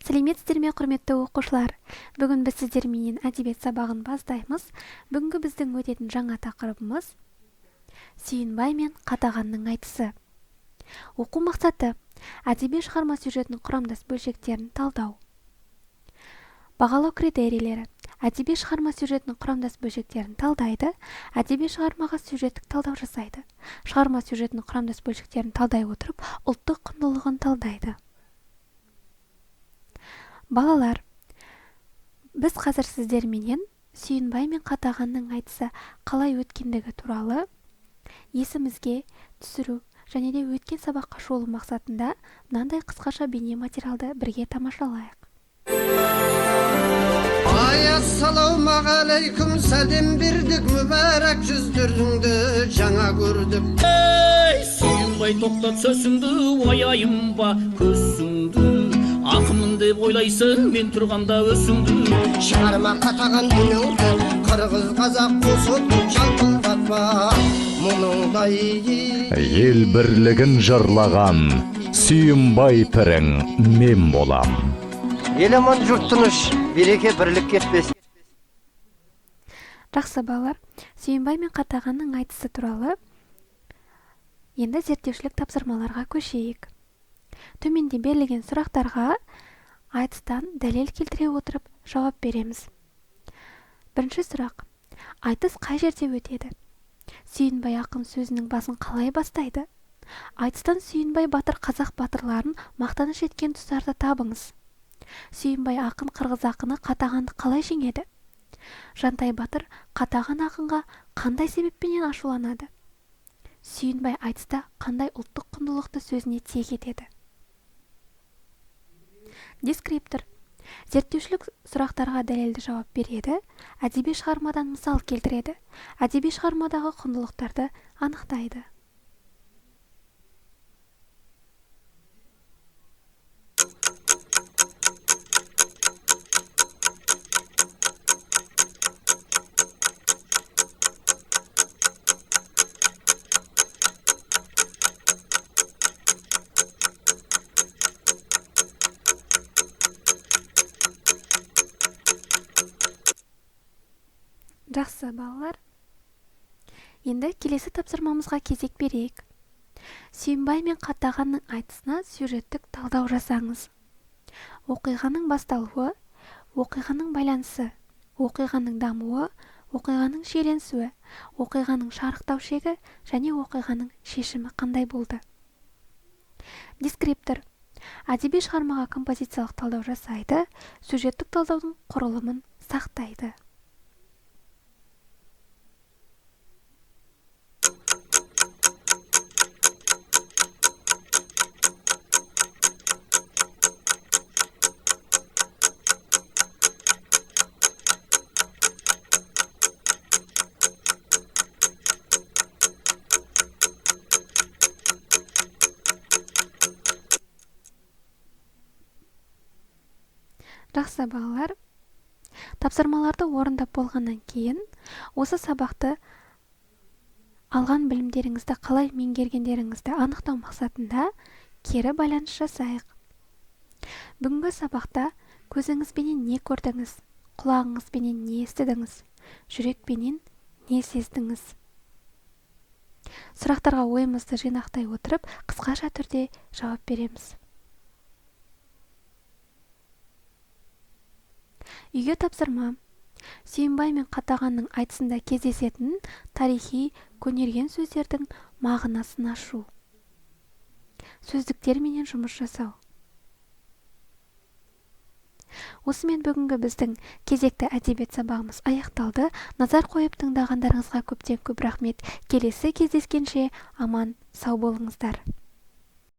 Сәлеметсіздер ме, құрметті оқушылар? Бүгін біз сіздермен әдебиет сабағын бастаймыз. Бүгінгі біздің өтетін жаңа тақырыбымыз Сүйінбай мен Қатағанның айтысы. Оқу мақсаты: әдеби шығарма сюжетінің құрамдас бөлшектерін талдау. Бағалау критерийлері: әдеби шығарма сюжетінің құрамдас бөлшектерін талдайды, әдеби шығармаға сюжеттік талдау жасайды. Шығарма сюжетінің құрамдас бөлшектерін талдай отырып, ұлттық құндылығын талдайды. Балалар, біз қазір сіздерменен Сүйінбай мен Қатағанның айтысы қалай өткендігі туралы есімізге түсіру және де өткен сабаққа шолу мақсатында мынандай қысқаша бейне материалды бірге тамашалайық. Ассалаумағалейкум, сәлем бердік, мүбәрәк жүздеріңді жаңа көрдік. Ей, Сүйінбай, тоқтат сөзіңді, ояйым ба көзіңді. Ақымын деп ойлайсың, мен тұрғанда өсіңді. Шығарма Қатаған үніңді, қырғыз қазақ қосып жалпылдатпа мұныңдай. Ел бірлігін жырлаған Сүйінбай пірің мен болам. Ел аман, жұрт тыныш, береке бірлік кетпес. Жақсы балалар, Сүйінбай мен Қатағанның айтысы туралы енді зерттеушілік тапсырмаларға көшейік. Төменде берілген сұрақтарға айтыстан дәлел келтіре отырып жауап береміз. Бірінші сұрақ: айтыс қай жерде өтеді? Сүйінбай ақын сөзінің басын қалай бастайды? Айтыстан Сүйінбай батыр қазақ батырларын мақтаныш еткен тұстарды табыңыз. Сүйінбай ақын қырғыз ақыны Қатағанды қалай жеңеді? Жантай батыр Қатаған ақынға қандай себеппенен ашуланады? Сүйінбай айтыста қандай ұлттық құндылықты сөзіне тиек етеді? Дескриптор: зерттеушілік сұрақтарға дәлелді жауап береді, әдеби шығармадан мысал келтіреді, әдеби шығармадағы құндылықтарды анықтайды. Жақсы балалар, енді келесі тапсырмамызға кезек берейік. Сүйінбай мен Қатағанның айтысына сюжеттік талдау жасаңыз. Оқиғаның басталуы, оқиғаның байланысы, оқиғаның дамуы, оқиғаның шиеленісуі, оқиғаның шарықтау шегі және оқиғаның шешімі қандай болды? Дескриптор: әдеби шығармаға композициялық талдау жасайды, сюжеттік талдаудың құрылымын сақтайды. Жақсы балалар, тапсырмаларды орындап болғаннан кейін осы сабақты алған білімдеріңізді қалай меңгергендеріңізді анықтау мақсатында кері байланыс жасайық. Бүгінгі сабақта көзіңізбенен не көрдіңіз, құлағыңызбенен не естідіңіз, жүрекпенен не сездіңіз? Сұрақтарға ойымызды жинақтай отырып, қысқаша түрде жауап береміз. Үйге тапсырма: Сүйінбай мен Қатағанның айтысында кездесетін тарихи көнерген сөздердің мағынасын ашу. Сөздіктерменен жұмыс жасау. Осымен бүгінгі біздің кезекті әдебиет сабағымыз аяқталды. Назар қойып тыңдағандарыңызға көптен көп рахмет. Келесі кездескенше аман сау болыңыздар.